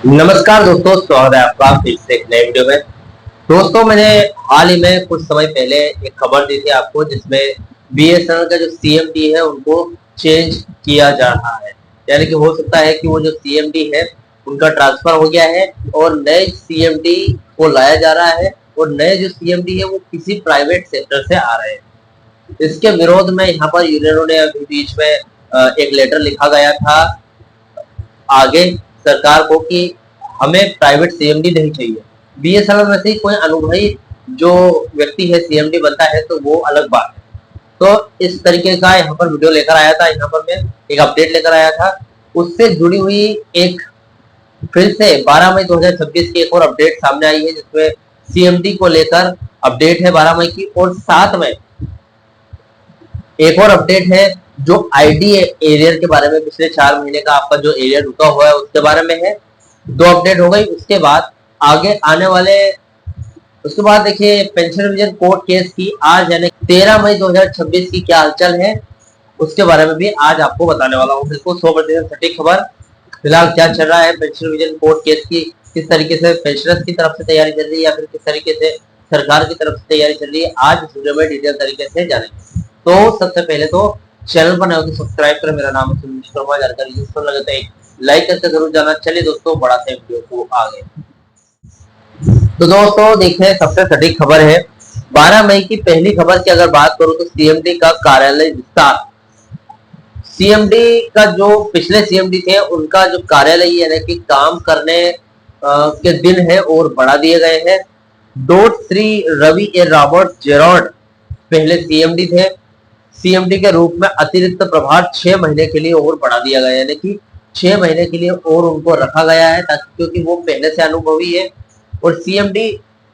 नमस्कार दोस्तों, स्वागत है आपका फिर से एक नए वीडियो में। दोस्तों, मैंने हाल ही में कुछ समय पहले एक खबर दी थी आपको, जिसमें बीएसएनएल का जो सीएमडी है उनको चेंज किया जा रहा है। यानी कि हो सकता है कि वो जो सीएमडी है उनका ट्रांसफर हो गया है और नए सीएमडी को लाया जा रहा है, और नए जो सीएमडी है वो किसी प्राइवेट सेक्टर से आ रहे हैं। इसके विरोध में यहाँ पर यूनियनों ने अभी बीच में एक लेटर लिखा गया था आगे सरकार को कि हमें प्राइवेट सीएमडी नहीं चाहिए। बीएसएनएल में से कोई अनुभवी जो व्यक्ति है सीएमडी बनता है तो वो अलग बात है। तो इस तरीके का यहाँ पर वीडियो लेकर आया था, यहाँ पर मैं एक अपडेट लेकर आया था। उससे जुड़ी हुई एक फिर से 12 मई 2026 की एक और अपडेट सामने आई है, जिसमें सीएमडी को लेकर अपडेट है 12 मई की, और साथ में एक और अपडेट है जो आईडी एरियर के बारे में। पिछले 4 महीने का आपका जो एरियर रुका हुआ है उसके बारे में है। 2 अपडेट हो गई। उसके बाद आगे आने वाले, उसके बाद देखिए पेंशन रिवीजन कोर्ट केस की आज यानी 13 मई 2026 की क्या हलचल है उसके बारे में भी आज आपको बताने वाला हूँ। बिल्कुल 100% सटीक खबर। फिलहाल क्या चल रहा है पेंशन रिवीजन कोर्ट केस की, किस तरीके से पेंशनर्स की तरफ से तैयारी चल रही है या फिर किस तरीके से सरकार की तरफ से तैयारी चल रही है, आज इस वीडियो में डिटेल तरीके से जानेंगे। तो सबसे पहले तो चैनल पर नए हो तो सब्सक्राइब करें। मेरा नाम है सुनील शर्मा। जानकारी यूजफुल लगे तो एक लाइक करके जरूर जाना। चलिए दोस्तों, बढ़ाते हैं वीडियो को आगे। तो दोस्तों देखिए, सबसे सटीक खबर है 12 मई की पहली खबर की अगर बात करूं तो सीएमडी का कार्यालय विस्तार। सीएमडी का जो पिछले सीएमडी थे उनका जो कार्यालय यानी कि काम करने के दिन है और बढ़ा दिए गए हैं। डॉट श्री रवि ए रॉबर्ट जेरॉर्ड पहले सीएमडी थे। सीएमडी के रूप में अतिरिक्त प्रभार 6 महीने के लिए और बढ़ा दिया गया, यानी कि 6 महीने के लिए और उनको रखा गया है, ताकि क्योंकि वो पहले से अनुभवी है। और सीएमडी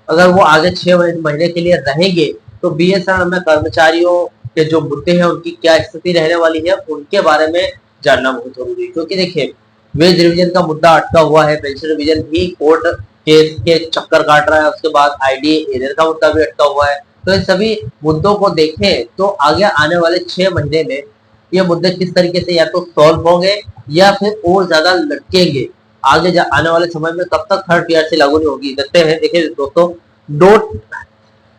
अगर वो आगे 6 महीने के लिए रहेंगे तो बीएसएनएल में कर्मचारियों के जो मुद्दे हैं उनकी क्या स्थिति रहने वाली है उनके बारे में जानना बहुत जरूरी है। क्योंकि देखिए, वेज रिवीजन का मुद्दा अटका हुआ है, पेंशन रिवीजन भी कोर्ट केस के चक्कर काट रहा है, उसके बाद आईडी एरियर का मुद्दा भी अटका हुआ है। तो इन सभी मुद्दों को देखें तो आगे आने वाले 6 महीने में ये मुद्दे किस तरीके से या तो सॉल्व होंगे या फिर और ज्यादा लटकेंगे। आगे आने वाले समय में कब तक थर्ड पीआरसी लागू नहीं होगी, देखते हैं। देखिए दोस्तों, डॉट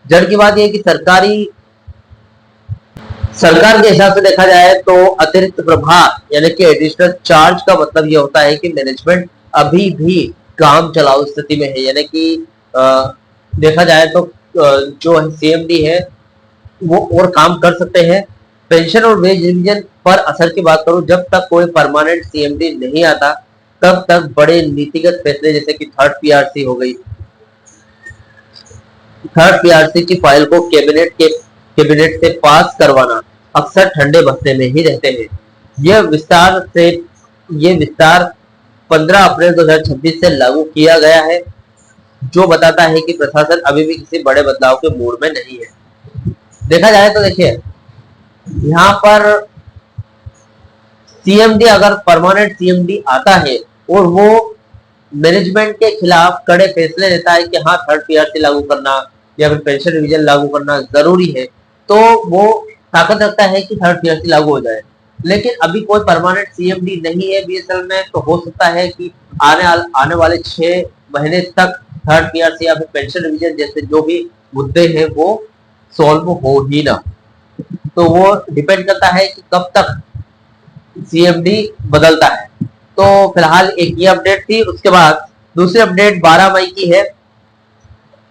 जड़ की बात यह कि सरकार के हिसाब से देखा जाए तो अतिरिक्त प्रभार यानी कि एडिशनल चार्ज का मतलब ये होता है कि मैनेजमेंट अभी भी काम चलाऊ स्थिति में है, यानी कि देखा जाए तो जो सीएमडी है वो और काम कर सकते हैं। पेंशन और वेज रिवीजन पर असर की बात करूं, जब तक कोई परमानेंट सीएमडी नहीं आता तब तक बड़े नीतिगत फैसले जैसे कि थर्ड पीआरसी हो गई, थर्ड पीआरसी की फाइल को कैबिनेट से पास करवाना अक्सर ठंडे बस्ते में ही रहते हैं। यह विस्तार 15 अप्रैल 2026 से लागू किया गया है, जो बताता है कि प्रशासन अभी भी किसी बड़े बदलाव के मूड में नहीं है। देखा जाए तो देखिए, यहाँ पर सीएमडी अगर परमानेंट सीएमडी आता है और वो मैनेजमेंट के खिलाफ कड़े फैसले लेता है कि हाँ थर्ड पीआरसी लागू करना या फिर पेंशन रिवीजन लागू करना जरूरी है, तो वो ताकत रखता है कि थर्ड पीआरसी लागू हो जाए। लेकिन अभी कोई परमानेंट सीएमडी नहीं है बीएसएनएल में, तो हो सकता है कि आने वाले 6 महीने तक थर्ड पीआरसी या फिर पेंशन रिवीजन जैसे जो भी मुद्दे हैं वो सॉल्व हो ही ना। तो वो डिपेंड करता है कि कब तक सीएमडी बदलता है। तो फिलहाल एक ये अपडेट थी। उसके बाद दूसरी अपडेट 12 मई की है।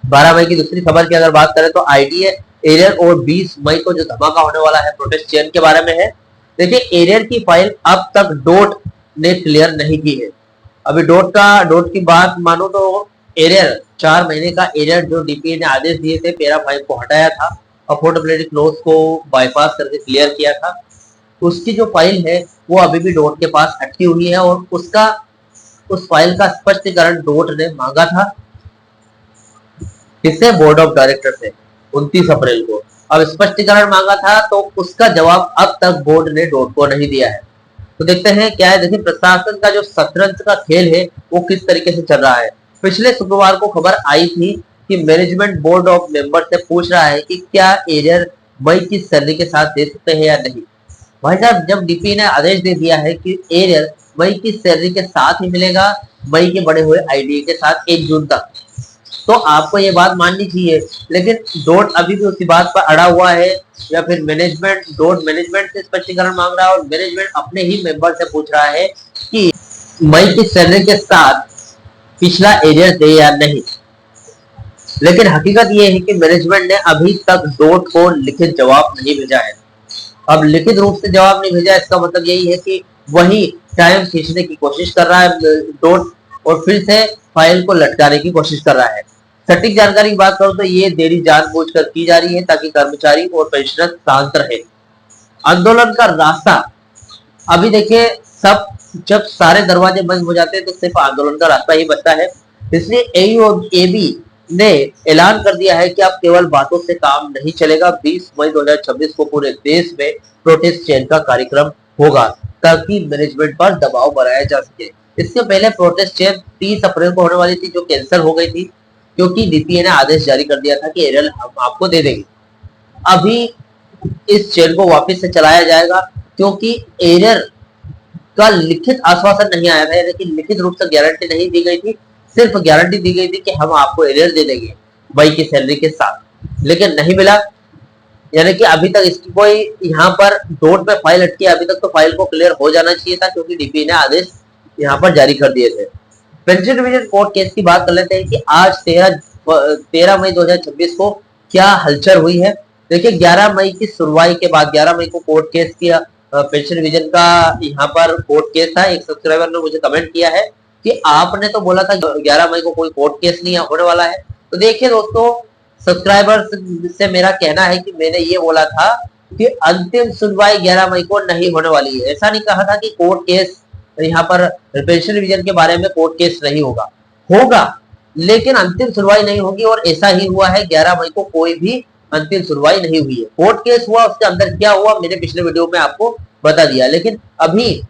12 मई की दूसरी खबर की अगर बात करें तो आईडी एरियर और 20 मई को जो धमाका होने वाला है प्रोटेस्ट चेन के बारे में है। देखिए, एरियर की फाइल अब तक डॉट ने क्लियर नहीं की है। अभी डॉट की बात मानो तो एरियर 4 महीने का एरियर जो डीपीए ने आदेश दिए थे, पैरा 5 को हटाया था, अफोर्डेबिलिटी क्लॉज को बाईपास करके क्लियर किया था, उसकी जो फाइल है वो अभी भी डॉट के पास अटकी हुई है। और उस फाइल का स्पष्टीकरण डॉट ने मांगा था, किससे? बोर्ड ऑफ डायरेक्टर से 29 अप्रैल को। अब स्पष्टीकरण मांगा था तो उसका जवाब अब तक बोर्ड ने डॉट को नहीं दिया है। तो देखते हैं क्या है। देखिए, प्रशासन का जो शतरंज का खेल है वो किस तरीके से चल रहा है। पिछले शुक्रवार को खबर आई थी कि मैनेजमेंट बोर्ड ऑफ मेंबर से पूछ रहा है कि क्या एरियर मई की सैलरी के साथ दे सकते हैं या नहीं। भाई साहब, जब डीपी ने आदेश दे दिया है कि एरियर मई की सैलरी के साथ ही मिलेगा, मई के बढ़े हुए आईडीए के साथ 1 जून तक। तो आपको ये बात माननी चाहिए। लेकिन डोट अभी भी उसी बात पर अड़ा हुआ है, या फिर डोट मैनेजमेंट से स्पष्टीकरण मांग रहा है, और मैनेजमेंट अपने ही मेंबर से पूछ रहा है कि मई की सैलरी के साथ पिछला एरियर दे या नहीं। लेकिन हकीकत यह है कि मैनेजमेंट ने अभी तक डोट को लिखित जवाब नहीं भेजा है। अब लिखित रूप से जवाब नहीं भेजा, इसका मतलब यही है कि वही टाइम खींचने की कोशिश कर रहा है डोट, और फिर से फाइल को लटकाने की कोशिश कर रहा है। सटीक जानकारी की बात करूं तो ये देरी जानबूझकर की जा रही है ताकि कर्मचारी और पेंशनर शांत रहे। आंदोलन का रास्ता अभी देखिए, सब जब सारे दरवाजे बंद हो जाते हैं तो सिर्फ आंदोलन का रास्ता ही बचता है। इसलिए एयू और एबी ने ऐलान कर दिया है कि अब केवल बातों से काम नहीं चलेगा। 20 मई 2026 को पूरे देश में प्रोटेस्ट चेन का कार्यक्रम होगा ताकि मैनेजमेंट पर दबाव बनाया जा सके। इससे पहले प्रोटेस्ट चेन 30 अप्रैल को होने वाली थी, जो कैंसिल हो गई थी क्योंकि डीपीए ने आदेश जारी कर दिया था कि एरियल हम आपको दे देंगे। अभी इस चेन को वापस से चलाया जाएगा क्योंकि एरियर का लिखित आश्वासन नहीं आया था, यानी कि लिखित रूप से गारंटी नहीं दी गई थी। सिर्फ गारंटी दी गई थी कि हम आपको एरियर दे देंगे मई की सैलरी के साथ, लेकिन नहीं मिला। यानी कि अभी तक इसकी कोई यहाँ पर डोट पे फाइल अटकी है, अभी तक तो फाइल को क्लियर हो जाना चाहिए था क्योंकि डीपी ने आदेश यहाँ पर जारी कर दिए थे। पेंशन डिवीजन कोर्ट केस की बात कर लेते हैं कि आज 13 मई 2026 को क्या हलचल हुई है। देखिए 11 मई की सुनवाई के बाद 11 मई को कोर्ट केस किया, पेंशन डिवीजन का यहाँ पर कोर्ट केस था। एक सब्सक्राइबर ने मुझे कमेंट किया है कि आपने तो बोला था 11 मई को कोई कोर्ट केस नहीं होने वाला है। तो देखिए दोस्तों, सब्सक्राइबर से मेरा कहना है कि मैंने ये बोला था कि अंतिम सुनवाई 11 मई को नहीं होने वाली है। ऐसा नहीं कहा था कि कोर्ट केस यहाँ पर पेंशन डिवीजन के बारे में कोर्ट केस नहीं होगा, होगा लेकिन अंतिम सुनवाई नहीं होगी। और ऐसा ही हुआ है, 11 मई को कोई भी अंतिम सुनवाई नहीं हुई है। कोर्ट केस हुआ, उसके अंदर क्या हुआ मैंने पिछले वीडियो में आपको बता दिया। लेकिन अभी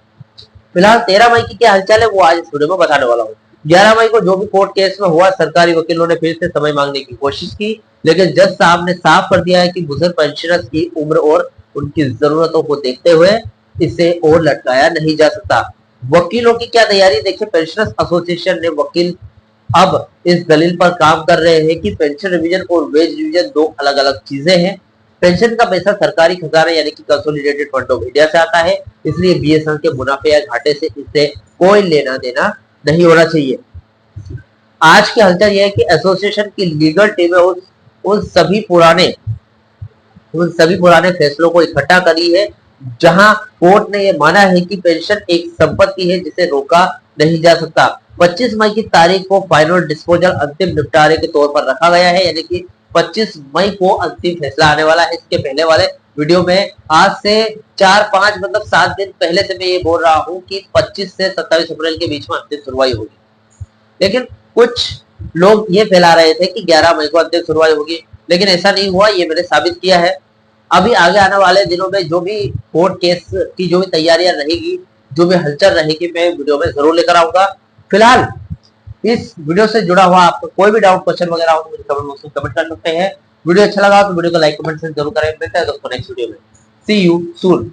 फिलहाल 13 मई की क्या हलचल है वो आज इस वीडियो में बताने वाला हूँ। 11 मई को जो भी कोर्ट केस में हुआ, सरकारी वकीलों ने फिर से समय मांगने की कोशिश की, लेकिन जज साहब ने साफ कर दिया है कि बुजुर्ग पेंशनर्स की उम्र और उनकी जरूरतों को देखते हुए इसे और लटकाया नहीं जा सकता। वकीलों की क्या तैयारी देखिए, पेंशनर्स एसोसिएशन ने वकील अब इस दलील पर काम कर रहे हैं कि पेंशन रिवीजन और वेज रिवीजन दो अलग अलग चीजें हैं। पेंशन का पैसा सरकारी खजाना यानी कि कंसोलिडेटेड फंड ऑफ इंडिया से आता है, इसलिए बीएसएन के मुनाफे या घाटे से इससे कोई लेना देना नहीं होना चाहिए। आज की हलचल यह है कि एसोसिएशन की लीगल टीम उन सभी पुराने फैसलों को इकट्ठा करी है जहां कोर्ट ने यह माना है कि पेंशन एक संपत्ति है जिसे रोका नहीं जा सकता। 25 मई की तारीख को फाइनल डिस्पोजल अंतिम निपटारे के तौर पर रखा गया है, यानी कि 25 मई को अंतिम फैसला आने वाला है। इसके पहले वाले वीडियो में आज से 4-5 मतलब 7 दिन पहले से मैं ये बोल रहा हूँ कि 25 से 27 अप्रैल के बीच में अंतिम सुनवाई होगी, लेकिन कुछ लोग ये फैला रहे थे कि 11 मई को अंतिम सुनवाई होगी, लेकिन ऐसा नहीं हुआ। ये मैंने साबित किया है। अभी आगे आने वाले दिनों में जो भी कोर्ट केस की जो भी तैयारियां रहेगी, जो भी हलचल रहेगी, मैं वीडियो में जरूर लेकर आऊंगा। फिलहाल इस वीडियो से जुड़ा हुआ आपको कोई भी डाउट क्वेश्चन वगैरह हो तो मुझे कमेंट बॉक्स में कमेंट कर सकते हैं। वीडियो अच्छा लगा तो वीडियो को लाइक कमेंट से जरूर करें। मिलते हैं दोस्तों नेक्स्ट वीडियो में। सी यू सून।